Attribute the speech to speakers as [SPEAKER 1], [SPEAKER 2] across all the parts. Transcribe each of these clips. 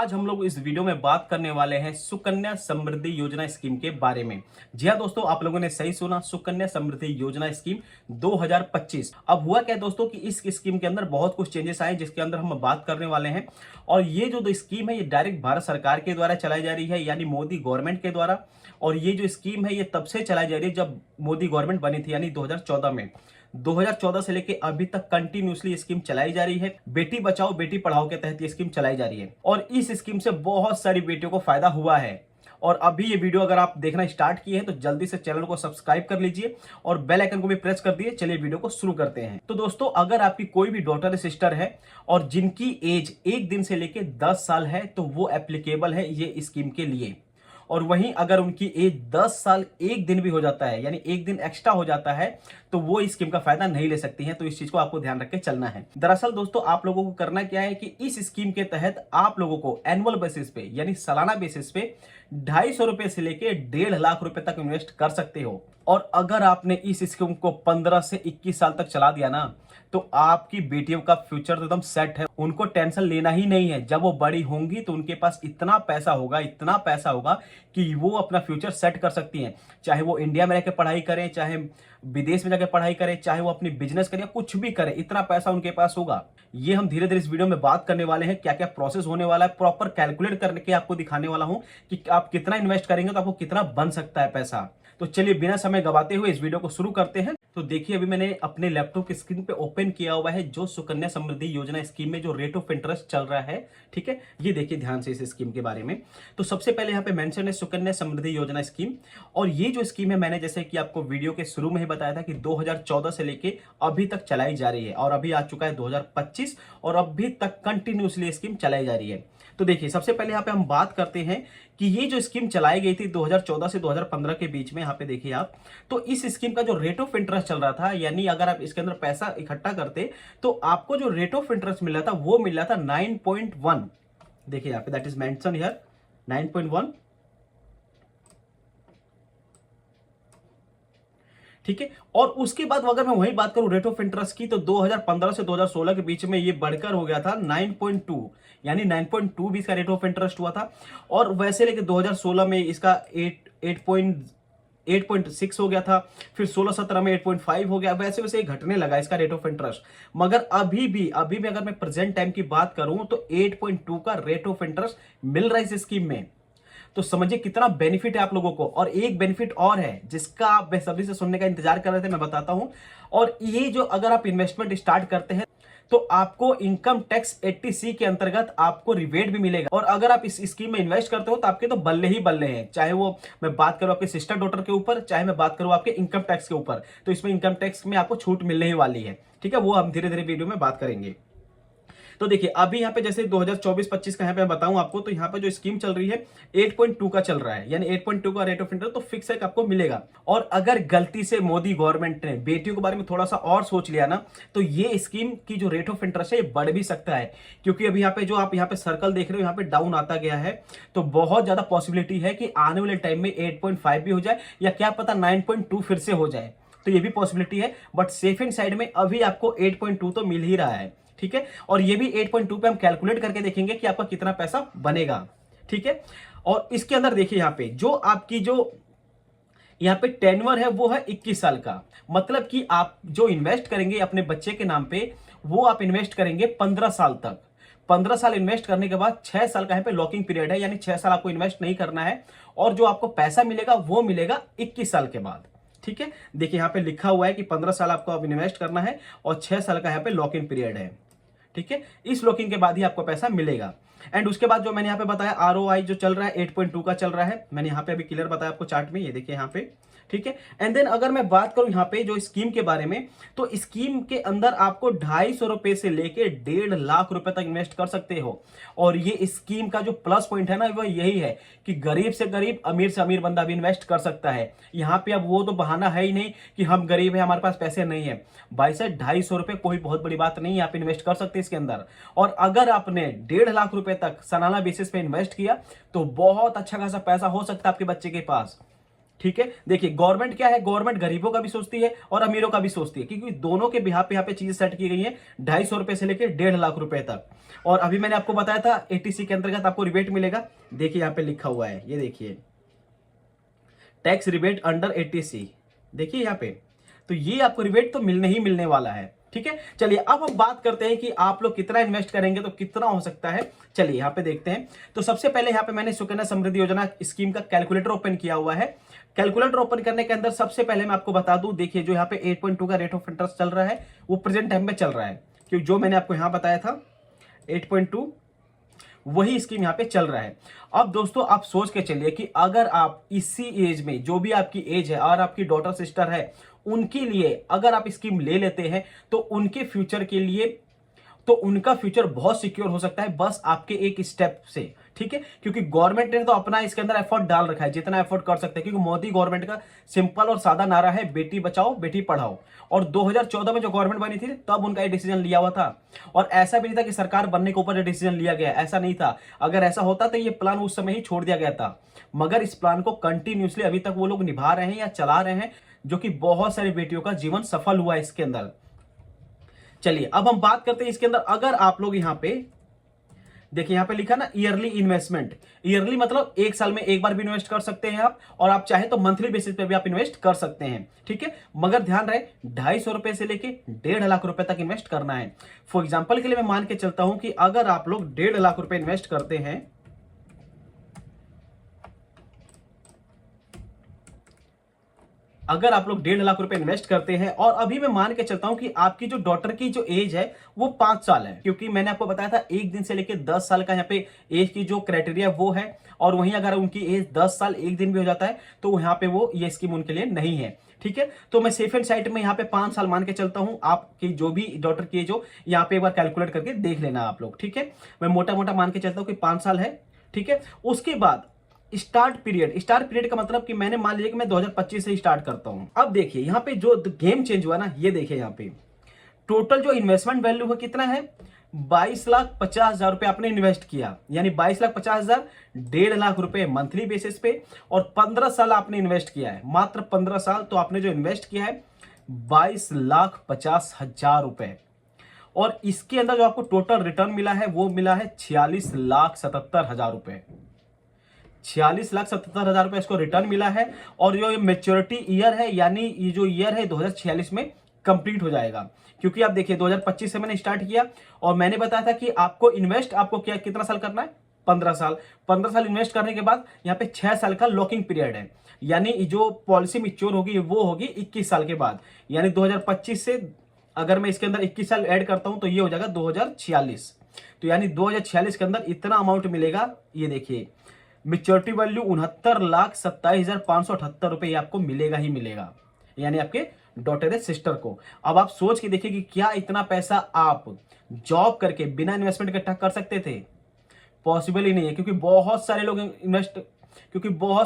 [SPEAKER 1] आज हम लोग इस वीडियो में बात करने वाले हैं सुकन्या समृद्धि योजना स्कीम के बारे में। जी हाँ दोस्तों, आप लोगों ने सही सुना, सुकन्या समृद्धि योजना स्कीम 2025। अब हुआ क्या दोस्तों कि इस स्कीम के अंदर बहुत कुछ चेंजेस आए जिसके अंदर हम बात करने वाले हैं। और ये जो स्कीम है ये डायरेक्ट भारत सरकार के द्वारा चलाई जा रही है, यानी मोदी गवर्नमेंट के द्वारा। और ये जो स्कीम है ये तब से चलाई जा रही है जब मोदी गवर्नमेंट बनी थी, यानी 2014 में। 2014 से लेके अभी तक कंटिन्यूसली स्कीम चलाई जा रही है। बेटी बचाओ बेटी पढ़ाओ के तहत ये स्कीम चलाई जा रही है और इस स्कीम से बहुत सारी बेटियों को फायदा हुआ है। और अभी ये वीडियो अगर आप देखना स्टार्ट किए हैं तो जल्दी से चैनल को सब्सक्राइब कर लीजिए और बेल आइकन को भी प्रेस कर दिए। चलिए वीडियो को शुरू करते हैं। तो दोस्तों, अगर आपकी कोई भी डॉटर सिस्टर है और जिनकी एज 1 दिन से लेके 10 साल है तो वो एप्लीकेबल है ये स्कीम के लिए। और वहीं अगर उनकी एज 10 साल 1 दिन भी हो जाता है, यानी 1 दिन एक्स्ट्रा हो जाता है, तो वो इस स्कीम का फायदा नहीं ले सकती हैं। तो इस चीज को आपको ध्यान रख के चलना है। दरअसल दोस्तों, आप लोगों को करना क्या है कि इस स्कीम के तहत आप लोगों को एनुअल बेसिस पे, यानी सालाना बेसिस पे 250 रुपए से लेके 1.5 लाख रुपए तक इन्वेस्ट कर सकते हो। और अगर आपने इस स्कीम को 15 से 21 साल तक चला दिया ना, तो आपकी बेटियों का फ्यूचर तो एकदम सेट है। उनको टेंशन लेना ही नहीं है। जब वो बड़ी होंगी तो उनके पास इतना पैसा होगा कि वो अपना फ्यूचर सेट कर सकती हैं। चाहे वो इंडिया में रहकर पढ़ाई करें, चाहे विदेश में जाकर पढ़ाई करें, चाहे वो अपनी बिजनेस करें, कुछ भी करें, इतना पैसा उनके पास होगा। ये हम धीरे धीरे इस वीडियो में बात करने वाले हैं, क्या क्या प्रोसेस होने वाला है, प्रॉपर कैलकुलेट करके आपको दिखाने वाला हूं कि आप कितना इन्वेस्ट करेंगे तो आपको कितना बन सकता है पैसा। तो चलिए बिना समय गवाते हुए इस वीडियो को शुरू करते हैं। तो देखिए, अभी मैंने अपने लैपटॉप की स्क्रीन पे ओपन किया हुआ है जो सुकन्या समृद्धि योजना स्कीम में जो रेट ऑफ इंटरेस्ट चल रहा है। ठीक है, ये देखिए ध्यान से इस स्कीम के बारे में। तो सबसे पहले यहाँ पे मेंशन है सुकन्या समृद्धि योजना स्कीम। और ये जो स्कीम है, मैंने जैसे कि आपको वीडियो के शुरू में ही बताया था कि 2014 से लेके अभी तक चलाई जा रही है और अभी आ चुका है 2025 और अभी तक कंटिन्यूसली स्कीम चलाई जा रही है। तो देखिए, सबसे पहले यहाँ पे हम बात करते हैं कि ये जो स्कीम चलाई गई थी 2014 से 2015 के बीच में। यहाँ पे देखिए आप, तो इस स्कीम का जो रेट ऑफ इंटरेस्ट चल रहा था, यानी अगर आप इसके अंदर पैसा इकट्ठा करते तो आपको जो रेट ऑफ इंटरेस्ट मिल रहा था वो मिल रहा था 9.1। देखिए यहाँ पे दैट इज मेंशन हियर 9.1। ठीक है, और उसके बाद अगर मैं वही बात करूं रेट ऑफ इंटरेस्ट की, तो 2015 से 2016 के बीच में ये बढ़कर हो गया था 9.2, यानी 9.2 भी इसका रेट ऑफ इंटरेस्ट हुआ था। और वैसे लेके 2016 में इसका 8.6 हो गया था, फिर 16-17 में 8.5 हो गया, वैसे वैसे घटने लगा इसका रेट ऑफ इंटरेस्ट। मगर अभी भी अगर मैं प्रेजेंट टाइम की बात करूं तो 8.2 का रेट ऑफ इंटरेस्ट मिल रहा है इस स्कीम में। तो समझिए कितना बेनिफिट है आप लोगों को। और एक बेनिफिट और है जिसका आप बेसब्री से सुनने का इंतजार कर रहे थे, मैं बताता हूं। और ये जो अगर आप इन्वेस्टमेंट स्टार्ट करते हैं तो आपको इनकम टैक्स 80C के अंतर्गत आपको रिबेट भी मिलेगा। और अगर आप इस स्कीम में इन्वेस्ट करते हो तो आपके तो बल्ले ही बल्ले हैं, चाहे वो मैं बात करूं आपके सिस्टर डॉटर के ऊपर, चाहे मैं बात करूं आपके इनकम टैक्स के ऊपर। तो इसमें इनकम टैक्स में आपको छूट मिलने ही वाली है। ठीक है, वो हम धीरे धीरे वीडियो में बात करेंगे। तो देखिए, अभी यहाँ पे जैसे 2024-25 का यहाँ पे बताऊं आपको, तो यहाँ पे जो स्कीम चल रही है 8.2 का चल रहा है, यानी 8.2 का रेट ऑफ इंटरेस्ट तो फिक्स है कि आपको मिलेगा। और अगर गलती से मोदी गवर्नमेंट ने बेटियों के बारे में थोड़ा सा और सोच लिया ना, तो ये स्कीम की जो रेट ऑफ इंटरेस्ट है ये बढ़ भी सकता है। क्योंकि अभी यहाँ पे जो आप यहाँ पे सर्कल देख रहे हो, यहाँ पे डाउन आता गया है, तो बहुत ज्यादा पॉसिबिलिटी है कि आने वाले टाइम में 8.5 भी हो जाए, या क्या पता 9.2 फिर से हो जाए। तो ये भी पॉसिबिलिटी है, बट सेफ एंड साइड में अभी आपको 8.2 तो मिल ही रहा है। ठीक है, और ये भी 8.2 पे हम कैलकुलेट करके देखेंगे कि आपका कितना पैसा बनेगा। ठीक है, और इसके अंदर देखिए यहाँ पे जो आपकी जो यहाँ पे टेन्योर है वो है 21 साल का। मतलब कि आप जो इन्वेस्ट करेंगे अपने बच्चे के नाम पे, वो आप इन्वेस्ट करेंगे 15 साल तक। 15 साल इन्वेस्ट करने के बाद 6 साल का यहाँ पे लॉकिंग पीरियड है, यानी 6 साल आपको इन्वेस्ट नहीं करना है। और जो आपको पैसा मिलेगा वो मिलेगा 21 साल के बाद। ठीक है, देखिए यहाँ पे लिखा हुआ है कि 15 साल आपको अब इन्वेस्ट करना है और 6 साल का यहाँ पे लॉक इन पीरियड है। ठीक है, इस लॉकिंग के बाद ही आपको पैसा मिलेगा। एंड उसके बाद जो मैंने यहाँ पे बताया आरओआई जो चल रहा है 8.2 का चल रहा है, मैंने यहाँ पे अभी क्लियर बताया आपको चार्ट में, ये देखिए यहाँ पे। ठीक है, एंड देन अगर मैं बात करूं यहाँ पे जो स्कीम के बारे में, तो स्कीम के अंदर आपको 250 रुपए से लेके 1.5 लाख रुपए तक इन्वेस्ट कर सकते हो। और ये स्कीम का जो प्लस पॉइंट है ना, वो यही है कि गरीब से गरीब, अमीर से अमीर बंदा भी इन्वेस्ट कर सकता है। यहाँ पे अब वो तो बहाना है ही नहीं कि हम गरीब है हमारे पास पैसे नहीं है। भाई साहब, 250 रुपए कोई बहुत बड़ी बात नहीं है, आप इन्वेस्ट कर सकते हैं इसके अंदर। और अगर आपने 1.5 लाख रुपए तक सालाना बेसिस पे इन्वेस्ट किया तो बहुत अच्छा खासा पैसा हो सकता है आपके बच्चे के पास। ठीक है, देखिए गवर्नमेंट क्या है, गवर्नमेंट गरीबों का भी सोचती है और अमीरों का भी सोचती है, क्योंकि दोनों के बिहाफ पे यहाँ पे चीजें सेट की गई है 250 से लेकर 1.5 लाख रुपए तक। और अभी मैंने आपको बताया था एटीसी के अंतर्गत आपको रिबेट मिलेगा, देखिए यहाँ पे लिखा हुआ है, ये देखिए टैक्स रिबेट अंडर एटीसी, देखिए यहाँ पे, तो ये आपको रिबेट तो मिलने ही मिलने वाला है। ठीक है, चलिए अब हम बात करते हैं कि आप लोग कितना इन्वेस्ट करेंगे तो कितना हो सकता है। चलिए यहाँ पे देखते हैं। तो सबसे पहले यहाँ पे मैंने सुकन्या समृद्धि योजना स्कीम का कैलकुलेटर ओपन किया हुआ है। कैलकुलेटर ओपन करने के अंदर सबसे पहले मैं आपको बता दूं, देखिए जो यहाँ पे 8.2 का रेट ऑफ इंटरेस्ट चल रहा है वो प्रेजेंट टाइम में चल रहा है, क्योंकि जो मैंने आपको यहाँ बताया था 8.2 वही स्कीम यहाँ पे चल रहा है। अब दोस्तों आप सोच के चलिए कि अगर आप इसी एज में, जो भी आपकी एज है और आपकी डॉटर सिस्टर है, उनके लिए अगर आप स्कीम ले लेते हैं तो उनके फ्यूचर के लिए, तो उनका फ्यूचर बहुत सिक्योर हो सकता है बस आपके एक स्टेप से। ठीक है, क्योंकि गवर्नमेंट ने तो अपना इसके अंदर एफर्ट डाल रखा है, जितना एफर्ट कर सकते हैं, क्योंकि मोदी गवर्नमेंट का सिंपल और सादा नारा है बेटी बचाओ बेटी पढ़ाओ। और 2014 में जो गवर्नमेंट बनी थी तब उनका ये डिसीजन लिया हुआ था। और ऐसा भी नहीं था कि सरकार बनने के ऊपर ये डिसीजन लिया गया, ऐसा नहीं था। अगर ऐसा होता तो ये प्लान उस समय ही छोड़ दिया गया था, मगर इस प्लान को कंटिन्यूसली अभी तक वो लोग निभा रहे हैं या चला रहे हैं, जो कि बहुत सारी बेटियों का जीवन सफल हुआ है इसके अंदर। चलिए अब हम बात करते हैं इसके अंदर, अगर आप लोग यहाँ पे देखिए, यहाँ पे लिखा ना ईयरली इन्वेस्टमेंट, ईयरली मतलब एक साल में एक बार भी इन्वेस्ट कर सकते हैं आप, और आप चाहे तो मंथली बेसिस पे भी आप इन्वेस्ट कर सकते हैं। ठीक है, मगर ध्यान रहे 250 से लेके 1.5 लाख रुपए तक इन्वेस्ट करना है। फॉर एग्जाम्पल के लिए मैं मान के चलता हूं कि अगर आप लोग 1.5 लाख रुपए इन्वेस्ट करते हैं, अगर आप लोग 1.5 लाख रुपए इन्वेस्ट करते हैं, और अभी मैं मान के चलता हूं कि आपकी जो डॉटर की जो एज है वो 5 साल है, क्योंकि मैंने आपको बताया था 1 दिन से लेकर 10 साल का यहाँ पे एज की जो क्राइटेरिया वो है, और वहीं अगर उनकी एज 10 साल 1 दिन भी हो जाता है तो यहाँ पे वो ये स्कीम उनके लिए नहीं है। ठीक है, तो मैं सेफ एंड साइड में यहाँ पे 5 साल मान के चलता हूं। आपकी जो भी डॉटर की एज हो यहाँ पे एक बार कैलकुलेट करके देख लेना आप लोग। ठीक है, मैं मोटा मोटा मान के चलता हूँ कि 5 साल है। ठीक है, उसके बाद स्टार्ट पीरियड, स्टार्ट पीरियड का मतलब कि मैंने मान लिया कि मैं 2025 से स्टार्ट करता हूं। अब देखिए यहाँ पे जो गेम चेंज हुआ ना, ये देखिए यहाँ पे टोटल जो इन्वेस्टमेंट वैल्यू है कितना है, 22,50,000 रुपए आपने इन्वेस्ट किया, यानी 22,50,000 1.5 लाख रुपए मंथली बेसिस पे, और 15 साल आपने इन्वेस्ट किया है, मात्र 15 साल तो आपने जो इन्वेस्ट किया है 22,50,000 रुपए। और इसके अंदर जो आपको टोटल रिटर्न मिला है वो मिला है 46,77,000 रुपए, 46,77,000 रुपए इसको रिटर्न मिला है। और जो मेच्योरिटी ईयर है, यानी ये जो ईयर है 2046 में कंप्लीट हो जाएगा, क्योंकि आप देखिए 2025 से मैंने स्टार्ट किया, और मैंने बताया था कि आपको इन्वेस्ट आपको क्या कितना साल करना है, 15 साल। 15 साल इन्वेस्ट करने के बाद यहाँ पे 6 साल का लॉकिंग पीरियड है, यानी जो पॉलिसी मिच्योर होगी वो होगी 21 साल के बाद, यानी 2025 से अगर मैं इसके अंदर 21 साल ऐड करता हूं तो ये हो जाएगा 2046। तो यानी 2046 के अंदर इतना अमाउंट मिलेगा, ये देखिए मेच्योरिटी वैल्यू 69,27,578 रुपए आपको मिलेगा ही मिलेगा, यानी आपके डॉटर सिस्टर को। अब आप सोच के देखिए कि क्या इतना पैसा आप जॉब करके बिना इन्वेस्टमेंट इकट्ठा कर सकते थे? पॉसिबल ही नहीं है, क्योंकि बहुत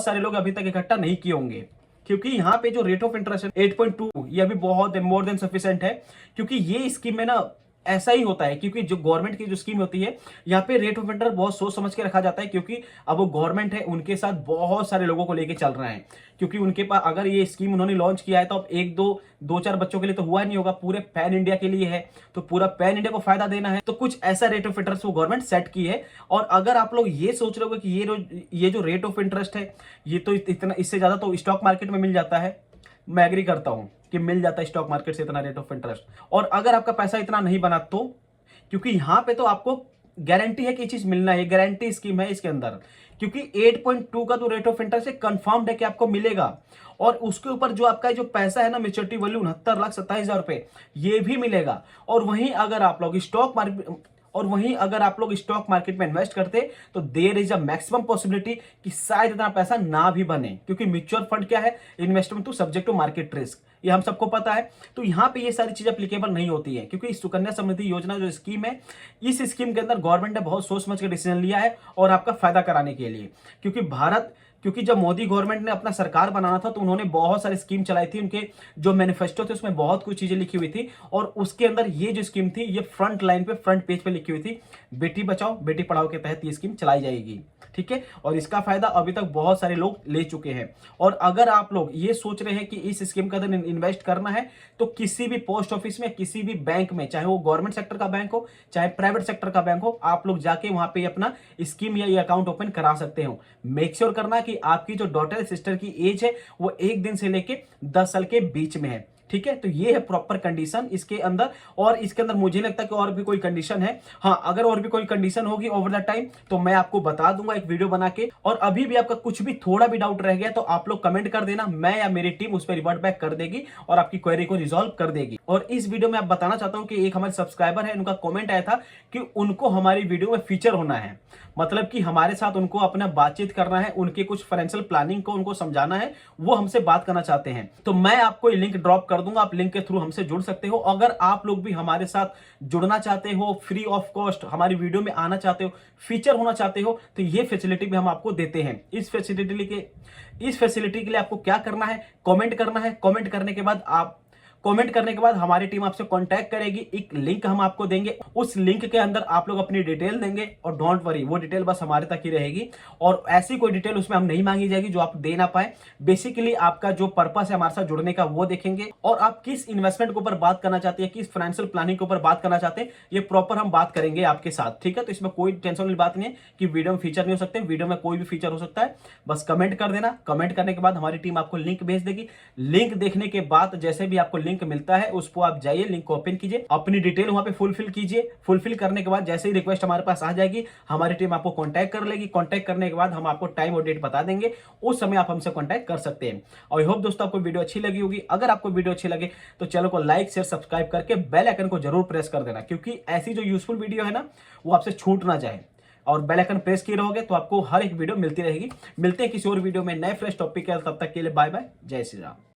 [SPEAKER 1] सारे लोग अभी तक इकट्ठा नहीं किए होंगे, क्योंकि यहाँ पे जो रेट ऑफ इंटरेस्ट है 8.2 ये अभी बहुत मोर देन सफिशिएंट है, क्योंकि ये स्कीम में ना ऐसा ही होता है, क्योंकि जो गवर्नमेंट की जो स्कीम होती है यहाँ पे रेट ऑफ इंटरेस्ट बहुत सोच समझ के रखा जाता है, क्योंकि अब वो गवर्नमेंट है उनके साथ बहुत सारे लोगों को लेके चल रहे हैं, क्योंकि उनके पास अगर ये स्कीम उन्होंने लॉन्च किया है तो अब एक दो चार बच्चों के लिए तो हुआ नहीं होगा, पूरे पैन इंडिया के लिए है, तो पूरा पैन इंडिया को फायदा देना है, तो कुछ ऐसा रेट ऑफ इंटरेस्ट वो गवर्नमेंट सेट की है। और अगर आप लोग ये सोच रहे हो कि ये जो रेट ऑफ इंटरेस्ट है ये तो इतना, इससे ज्यादा तो स्टॉक मार्केट में मिल जाता है, मैं एग्री करता हूं कि मिल जाता है स्टॉक मार्केट से इतना रेट ऑफ इंटरेस्ट। और अगर आपका पैसा इतना नहीं बना तो, क्योंकि यहां पे तो आपको गारंटी है कि ये चीज मिलना है, गारंटी स्कीम है इसके अंदर, क्योंकि 8.2 का जो रेट ऑफ इंटरेस्ट है कंफर्म्ड है कि आपको मिलेगा, और उसके ऊपर जो आपका जो पैसा है ना मेच्योरिटी वैल्यू 69,27,000 रुपए ये भी मिलेगा। और वहीं अगर आप लोग स्टॉक मार्केट में इन्वेस्ट करते तो there is a maximum possibility कि शायद इतना पैसा ना भी बने, क्योंकि म्यूचुअल फंड क्या है, investment to subject to market risk, ये हम सबको पता है। तो यहाँ पे ये सारी चीजें एप्लीकेबल नहीं होती है, क्योंकि सुकन्या समृद्धि योजना जो स्कीम है, इस स्कीम के अंदर गवर्नमेंट ने बहुत सोच समझ के डिसीजन लिया है और आपका फायदा कराने के लिए, क्योंकि क्योंकि जब मोदी गवर्नमेंट ने अपना सरकार बनाना था तो उन्होंने बहुत सारी स्कीम चलाई थी, उनके जो मैनिफेस्टो थे उसमें बहुत कुछ चीजें लिखी हुई थी और उसके अंदर ये जो स्कीम थी ये फ्रंट लाइन पे, फ्रंट पेज पे लिखी हुई थी, बेटी बचाओ बेटी पढ़ाओ के तहत ये स्कीम चलाई जाएगी। ठीक है, और इसका फायदा अभी तक बहुत सारे लोग ले चुके हैं। और अगर आप लोग ये सोच रहे हैं कि इस स्कीम के अंदर इन्वेस्ट करना है तो किसी भी पोस्ट ऑफिस में, किसी भी बैंक में, चाहे वो गवर्नमेंट सेक्टर का बैंक हो चाहे प्राइवेट सेक्टर का बैंक हो, आप लोग जाके वहां पे अपना स्कीम या ये अकाउंट ओपन करा सकते हो। मेक श्योर करना कि आपकी जो डॉटर सिस्टर की एज है वो 1 दिन से लेके 10 साल के बीच में है। ठीक है, तो ये है प्रॉपर कंडीशन इसके अंदर। और इसके अंदर मुझे लगता है कि और भी कोई कंडीशन है। हाँ, अगर और भी कोई कंडीशन होगी ओवर द टाइम तो मैं आपको बता दूंगा एक वीडियो बना के। और अभी भी आपका कुछ भी थोड़ा भी डाउट रह गया तो आप लोग कमेंट कर देना, मैं या मेरी टीम उस पर रिवर्ट बैक कर देगी और आपकी क्वेरी को रिजॉल्व कर देगी। और इस वीडियो में आप बताना चाहता हूं कि एक हमारे सब्सक्राइबर है, उनका कमेंट आया था कि उनको हमारी वीडियो में फीचर होना है, मतलब कि हमारे साथ उनको अपना बातचीत करना है, उनके कुछ फाइनेंशियल प्लानिंग को उनको समझाना है, वो हमसे बात करना चाहते हैं। तो मैं आपको ये लिंक ड्रॉप कर दूंगा, आप लिंक के थ्रू हमसे जुड़ सकते हो। अगर आप लोग भी हमारे साथ जुड़ना चाहते हो, फ्री ऑफ कॉस्ट हमारी वीडियो में आना चाहते हो, फीचर होना चाहते हो, तो ये फैसिलिटी भी हम आपको देते हैं। इस फैसिलिटी के लिए आपको क्या करना है, कमेंट करना है। कमेंट करने के बाद हमारी टीम आपसे कांटेक्ट करेगी, एक लिंक हम आपको देंगे, उस लिंक के अंदर आप लोग अपनी डिटेल देंगे और डोंट वरी वो डिटेल बस हमारे तक ही रहेगी और ऐसी कोई डिटेल उसमें हम नहीं मांगी जाएगी जो आप दे ना पाए। बेसिकली आपका जो पर्पस है हमारे साथ जुड़ने का वो देखेंगे और आप किस इन्वेस्टमेंट के ऊपर बात करना चाहते हैं, किस फाइनेंशियल प्लानिंग के ऊपर बात करना चाहते हैं, ये प्रॉपर हम बात करेंगे आपके साथ। ठीक है, तो इसमें कोई टेंशन वाली बात नहीं है कि वीडियो में फीचर नहीं हो सकते, वीडियो में कोई भी फीचर हो सकता है। बस कमेंट कर देना, कमेंट करने के बाद हमारी टीम आपको लिंक भेज देगी। लिंक देखने के बाद जैसे भी आपको लिंक मिलता है उसको आप जाइए, लिंक को ओपन कीजिए, अपनी डिटेल वहां पे फुलफिल कीजिए। फुलफिल करने के बाद जैसे ही रिक्वेस्ट हमारे पास आ जाएगी हमारी टीम आपको कांटेक्ट कर लेगी। कांटेक्ट करने के बाद हम आपको टाइम और डेट बता देंगे, उस समय आप हमसे कांटेक्ट कर सकते हैं। और आई होप दोस्तों आपको वीडियो अच्छी लगी होगी। अगर आपको वीडियो अच्छी लगे तो चैनल को लाइक शेयर सब्सक्राइब करके बेल आइकन को जरूर प्रेस कर देना, क्योंकि ऐसी जो यूजफुल वीडियो है ना वो आपसे छूट ना जाए। और बेल आइकन प्रेस किए रहोगे तो आपको हर एक वीडियो मिलती रहेगी। मिलते हैं किसी और वीडियो में नए फ्रेश टॉपिक के, तब तक के लिए बाय बाय, जय श्री राम।